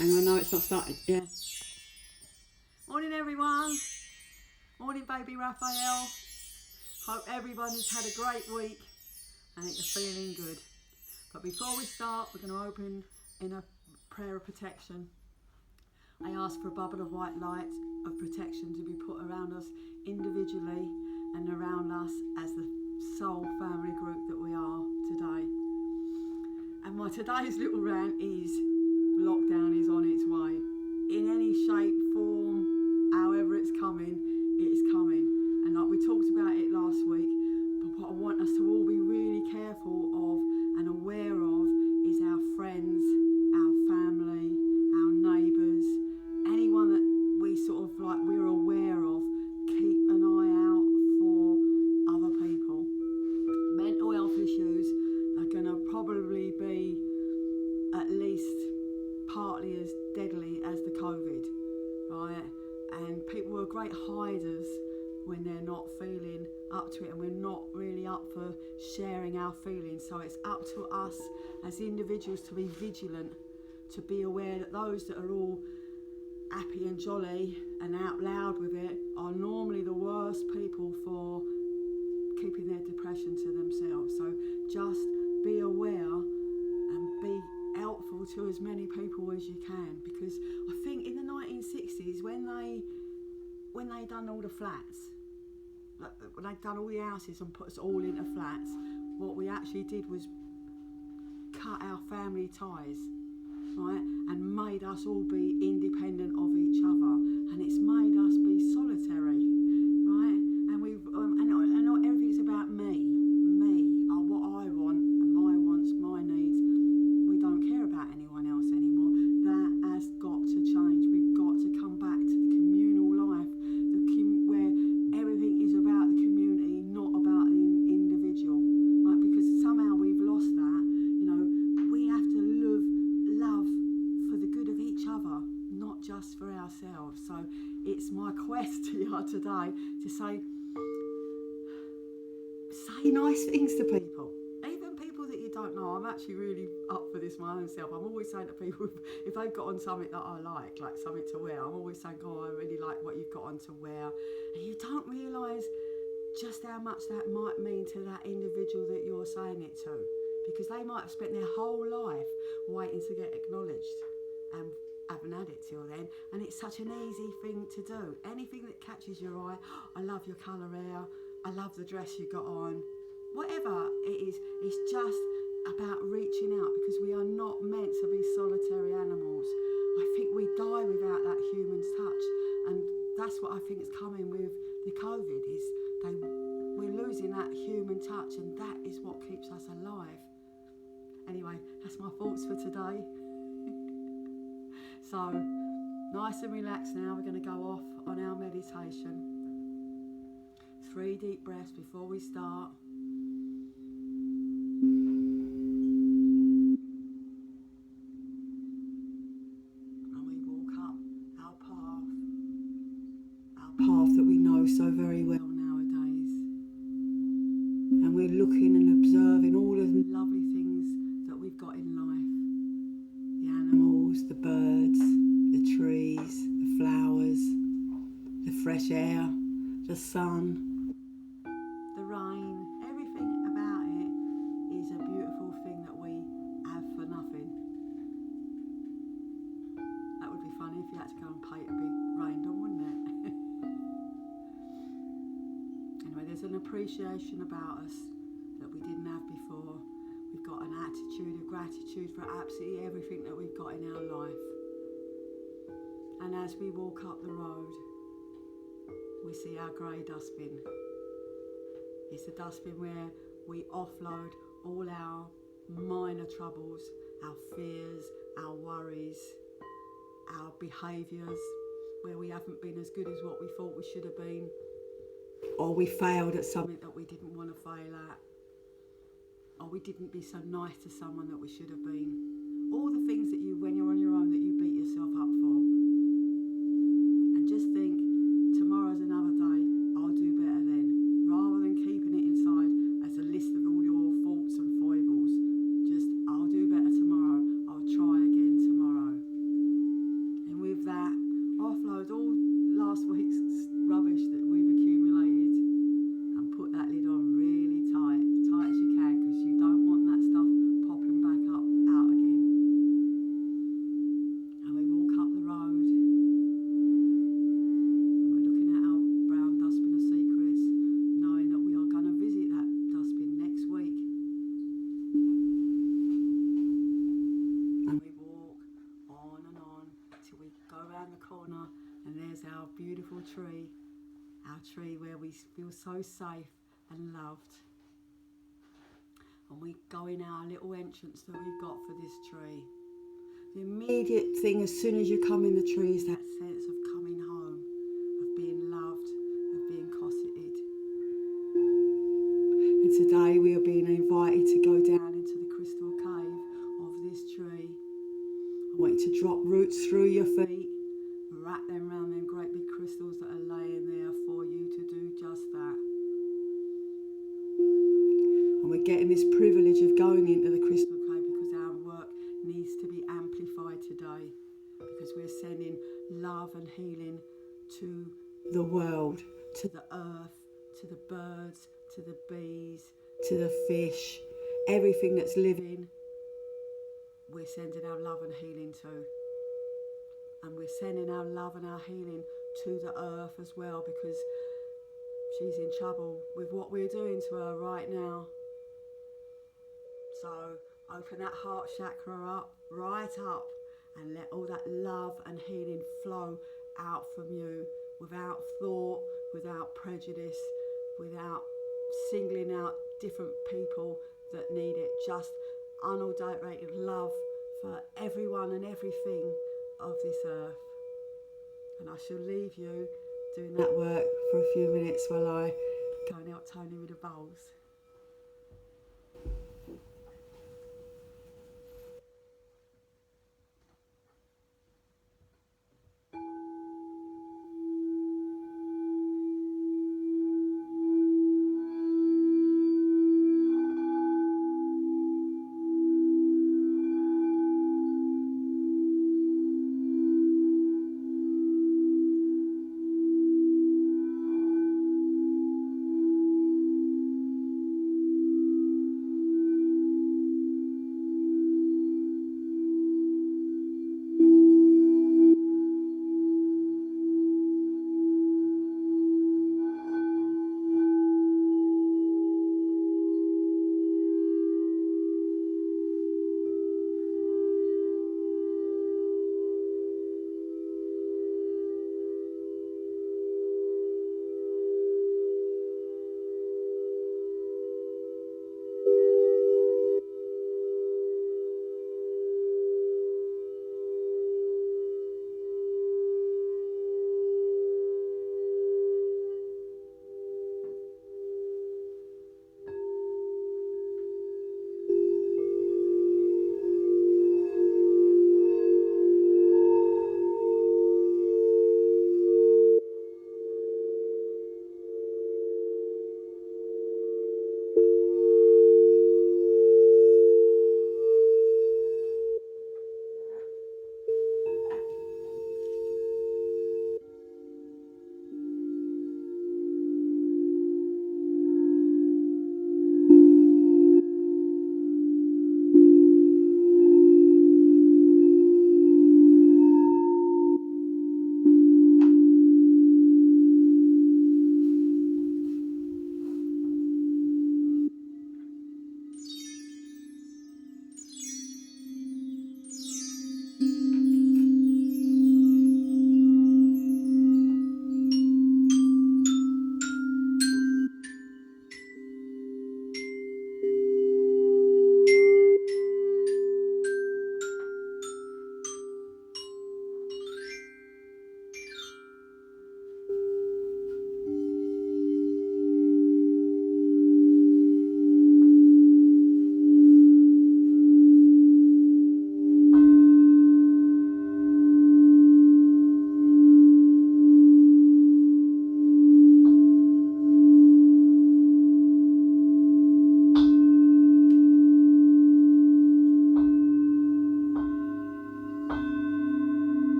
And I know it's not started. Yeah. Morning, everyone. Morning, baby Raphael. Hope everyone has had a great week and that you're feeling good. But before we start, we're going to open in a prayer of protection. I ask for a bubble of white light of protection to be put around us individually and around us as the soul family group that we are today. And my today's little rant is lockdown is on its way. In any shape, form, however it's coming, it's coming. And like we talked about it last week, but what I want us to all be really careful of and aware of is our friends, our family, our neighbours, anyone that we sort of like we're aware of. Keep an eye out for other people. Mental health issues are going to probably be at least partly as deadly as the COVID, right? And people are great hiders when they're not feeling up to it, and we're not really up for sharing our feelings. So it's up to us as individuals to be vigilant, to be aware that those that are all happy and jolly and out loud with it are normally the worst people for keeping their depression to themselves. So just be aware and be helpful to as many people as you can, because I think in the 1960s when they done all the flats, when they'd done all the houses and put us all into flats, what we actually did was cut our family ties, right, and made us all be independent of each other, and it's made us be solitary, right? And we've and not everything's about me, what I want, and my wants, my needs. We don't care about anyone else anymore. That has got to change. We've got to come back to the communal life, where everything is about the community, not about the individual, right? Because somehow we've lost that. You know, we have to love for the good of each other, not just for ourselves. So it's my quest to you today to say nice things to people. Even people that you don't know. I'm actually really up for this my own self. I'm always saying to people, if they've got on something that I like something to wear, I'm always saying, oh, I really like what you've got on to wear. And you don't realise just how much that might mean to that individual that you're saying it to, because they might have spent their whole life waiting to get acknowledged and haven't had it till then. And it's such an easy thing to do. Anything that catches your eye, I love your colour hair, I love the dress you got on, whatever it is, it's just about reaching out, because we are not meant to be solitary animals. I think we die without that human touch, and that's what I think is coming with the COVID, is we're losing that human touch, and that is what keeps us alive. Anyway, that's my thoughts for today. So, nice and relaxed now, we're going to go off on our meditation. 3 deep breaths before we start. And we walk up our path that we know so very well nowadays. And we're looking and observing all of the lovely things that we've got in life. The animals, the birds, the trees, the flowers, the fresh air, the sun, the rain, everything about it is a beautiful thing that we have for nothing. That would be funny if you had to go and pay to be rained on, wouldn't it? Anyway, there's an appreciation about us that we didn't have before. We've got an attitude of gratitude for absolutely everything that we've got in our life. And as we walk up the road, we see our grey dustbin. It's a dustbin where we offload all our minor troubles, our fears, our worries, our behaviours, where we haven't been as good as what we thought we should have been, or we failed at something that we didn't want to fail at, or we didn't be so nice to someone that we should have been. All the things that you, when you're on your own, that you beat yourself up for. And just think, tomorrow's another day, I'll do better then. Rather than keeping it inside as a list of all your faults and foibles. Just, I'll do better tomorrow, I'll try again tomorrow. around the corner and there's our beautiful tree. Our tree where we feel so safe and loved. And we go in our little entrance that we've got for this tree. The immediate thing as soon as you come in the tree is that sense of coming home, of being loved, of being cosseted. And today we are being invited to go down into the crystal cave of this tree. I want you to drop roots through your feet, wrap them around them great big crystals that are laying there for you to do just that. And we're getting this privilege of going into the crystal cave because our work needs to be amplified today, because we're sending love and healing to the world, to the earth, to the birds, to the bees, to the fish, everything that's living. We're sending our love and healing to. And we're sending our love and our healing to the earth as well, because she's in trouble with what we're doing to her right now. So open that heart chakra up, right up, and let all that love and healing flow out from you without thought, without prejudice, without singling out different people that need it. Just unadulterated love for everyone and everything of this earth. And I shall leave you doing that work for a few minutes while I go and help Tony with the bowls.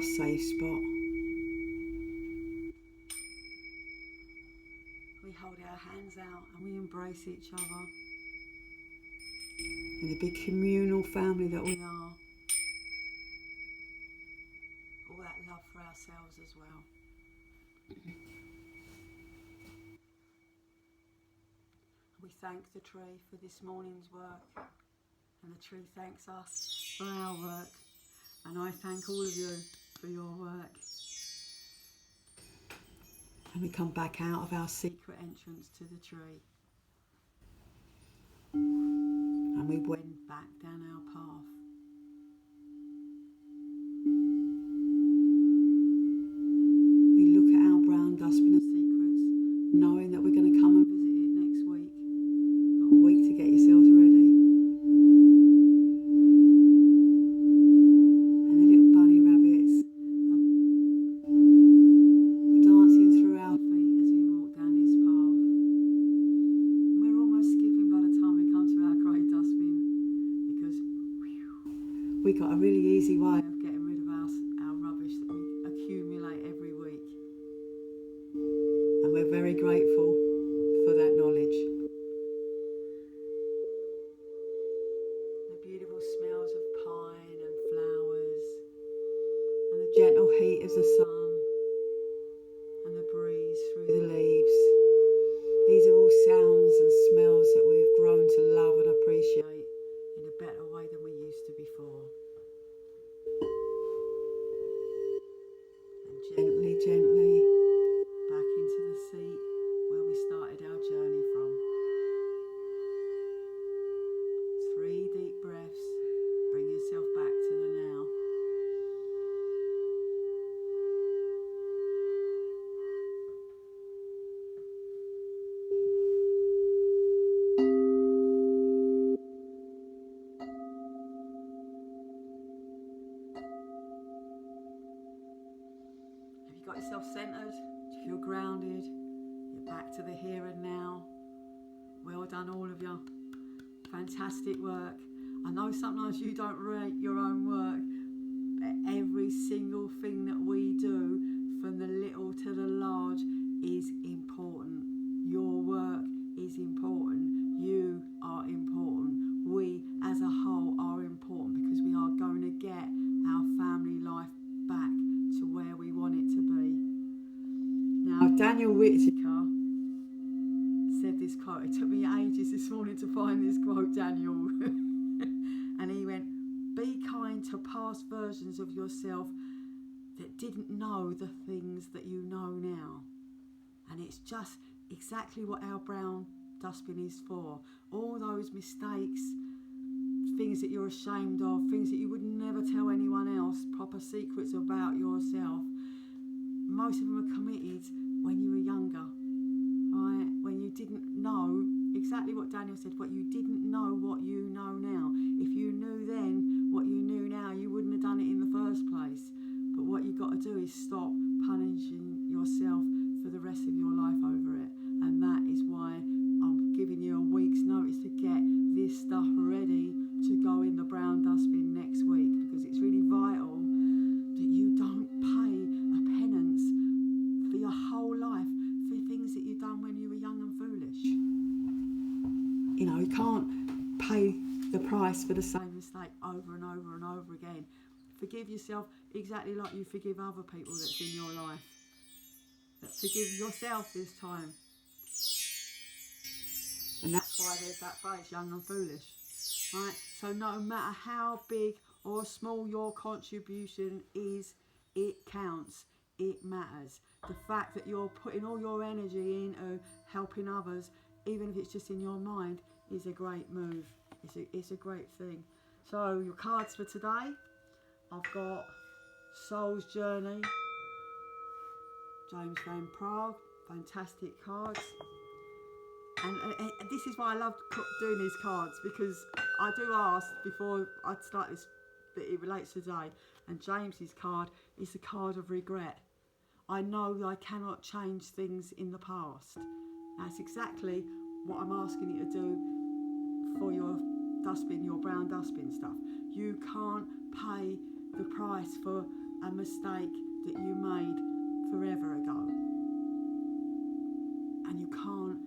safe spot. We hold our hands out and we embrace each other in the big communal family that we are. All that love for ourselves as well. We thank the tree for this morning's work, and the tree thanks us for our work, and I thank all of you for your work. And we come back out of our secret entrance to the tree, and we went back down our path. We look at our brown dustbin of secrets, knowing that we're going to come and visit it next week. Got a week to get yourselves ready. And the little bunny rabbits are dancing through our feet as we walk down this path. And we're almost skipping by the time we come to our grey dustbin, because we got a really easy way of getting rid of our rubbish that we accumulate every week. And we're very grateful for that knowledge. The beautiful smells of pine and flowers, and the gentle heat of the sun, and the breeze through the leaves. These are all sounds and smells that we've grown to love and appreciate in a better way than we used to before. And gently, gently back into the seat where we started our journey from. 3 deep breaths, bring yourself back to the now. Have you got yourself centered? Do you feel grounded? You're back to the here and now. Well done, all of you. Fantastic work. I know sometimes you don't rate your own work, but every single thing that we do, from the little to the large, is important. Your work is important. You are important. We as a whole are important, because we are going to get our family life back to where we want it to be. Now, Daniel Whittaker said this quote. It took me ages this morning to find this quote, Daniel. And he went, "Be kind to past versions of yourself that didn't know the things that you know now." And it's just exactly what our brown dustbin is for. All those mistakes, things that you're ashamed of, things that you would never tell anyone else, proper secrets about yourself. Most of them are committed when you were younger, right? When you didn't know exactly what Daniel said, but you didn't know what you know now. If you knew then what you knew now, you wouldn't have done it in the first place. But what you've got to do is stop punishing yourself for the rest of your life over it. And that is why I'm giving you a week's notice to get this stuff ready to go in the brown dustbin next week, because it's really vital that you don't pay a penance for your whole life for things that you've done when you were young and foolish. You know, you can't pay the price for the same mistake over and over and over again. Forgive yourself exactly like you forgive other people that's in your life. But forgive yourself this time. And that's why there's that phrase, young and foolish. Right? So no matter how big or small your contribution is, it counts. It matters. The fact that you're putting all your energy into helping others, even if it's just in your mind, is a great move. It's a great thing. So your cards for today, I've got Soul's Journey, James Van Prague, fantastic cards. And this is why I love doing these cards, because I do ask before I start this that it relates to today. And James's card is the card of regret. I know that I cannot change things in the past. That's exactly what I'm asking you to do for your dustbin, your brown dustbin stuff. You can't pay the price for a mistake that you made forever ago. And you can't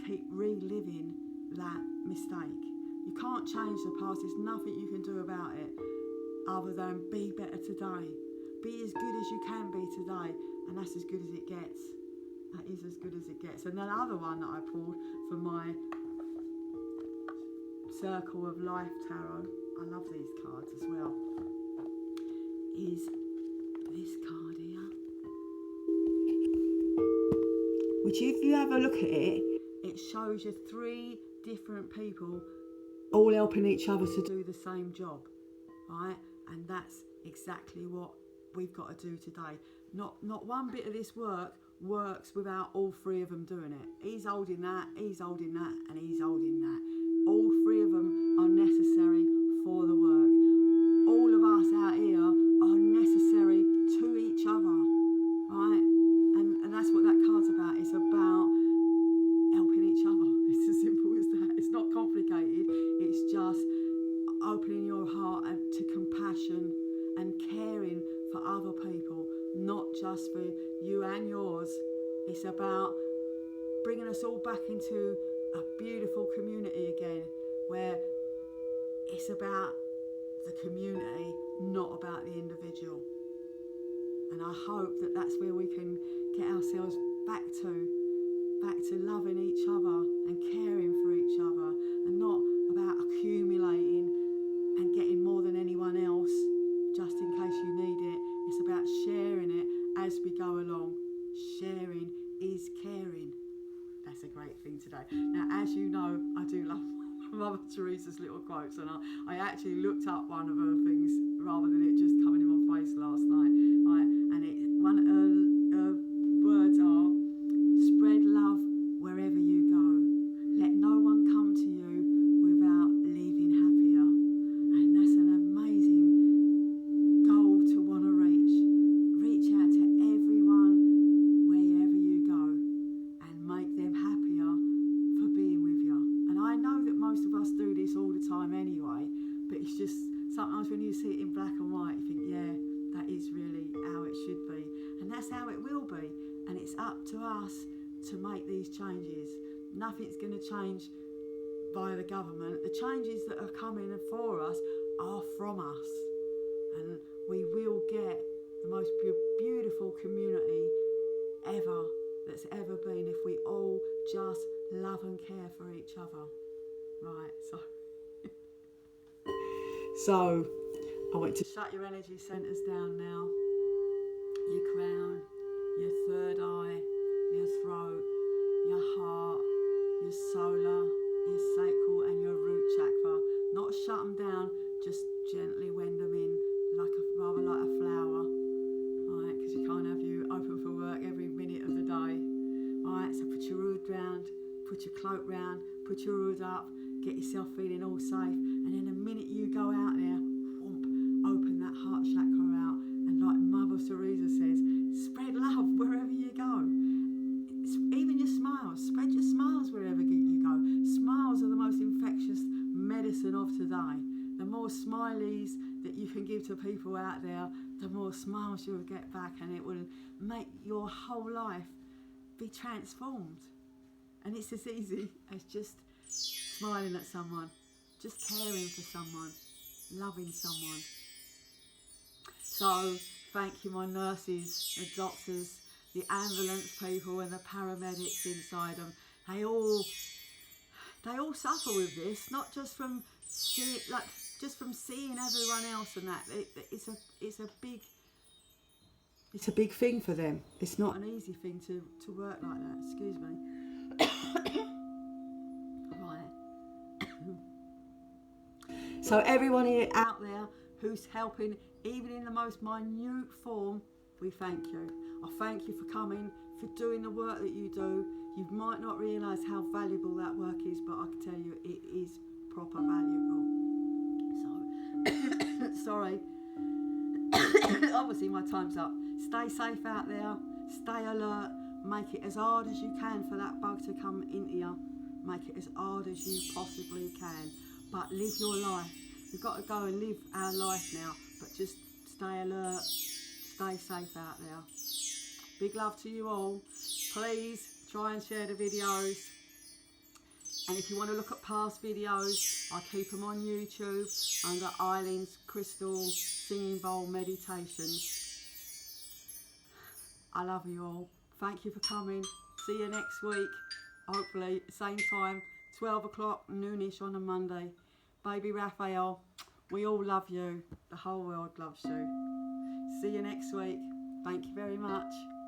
keep reliving that mistake. You can't change the past. There's nothing you can do about it other than be better today. Be as good as you can be today, and that's as good as it gets. That is as good as it gets. And the other one that I pulled for my Circle of Life Tarot, I love these cards as well, is this card here. Which, if you have a look at it, it shows you 3 different people all helping each other to do the same job, right? And that's exactly what we've got to do today. Not one bit of this works without all 3 of them doing it. He's holding that, he's holding that, and he's holding that. All 3 of them are necessary for the work. All of us out here are necessary to each other, right? And that's what that card's about. It's about helping each other. It's as simple as that. It's not complicated. It's just opening your heart to compassion and caring for other people, not just for you and yours. It's about bringing us all back into a beautiful community again, where it's about the community, not about the individual. And I hope that that's where we can get ourselves back to loving each other and caring for each other, and not about accumulating and getting more than anyone else just in case you need it. It's about sharing it as we go along. Sharing is caring. That's a great thing today. Now, as you know, I do love Mother Teresa's little quotes, and I actually looked up one of her things rather than it just coming in my face last night. Right? And one of her words are, spread love wherever you go. Let no one come to you without leaving happier. And that's an amazing goal to want to reach. Reach out to everyone wherever you go and make them happier for being with you. And I know that most of us do this all the time anyway, but it's just sometimes when you see it in black and white, you think, yeah, that is really how it should be. And that's how it will be. And it's up to us to make these changes. Nothing's going to change by the government. The changes that are coming for us are from us. And we will get the most beautiful community ever that's ever been if we all just love and care for each other. Right, so I want to shut your energy centres down now. Your crown, your third eye, your throat, your heart, your solar, your sacral and your root chakra. Not shut them down, just gently wend them in rather like a flower. Right, because you can't have you open for work every minute of the day. Right, so put your hood round, put your cloak round, put your hood up, get yourself feeling all safe, and then the minute you go out there, whoomp, open that heart chakra out, and like Mother Teresa says, spread love wherever you go. Even your smiles, spread your smiles wherever you go. Smiles are the most infectious medicine of today. The more smileys that you can give to people out there, the more smiles you'll get back, and it will make your whole life be transformed. And it's as easy as just smiling at someone, just caring for someone, loving someone. So thank you, my nurses, the doctors, the ambulance people and the paramedics inside them. They all suffer with this, not just from seeing everyone else and that. It's a big thing for them. It's not an easy thing to work like that. Excuse me. Right. So everyone out there who's helping, even in the most minute form, we thank you. I thank you for coming, for doing the work that you do. You might not realise how valuable that work is, but I can tell you it is proper valuable. So, sorry. Obviously my time's up. Stay safe out there, stay alert, make it as hard as you can for that bug to come into you. Make it as hard as you possibly can. But live your life. We've got to go and live our life now, but just stay alert, stay safe out there. Big love to you all. Please try and share the videos. And if you want to look at past videos, I keep them on YouTube under Eileens Crystal Singing Bowl Meditations. I love you all. Thank you for coming. See you next week. Hopefully, same time, 12 o'clock, noonish on a Monday. Baby Raphael, we all love you. The whole world loves you. See you next week. Thank you very much.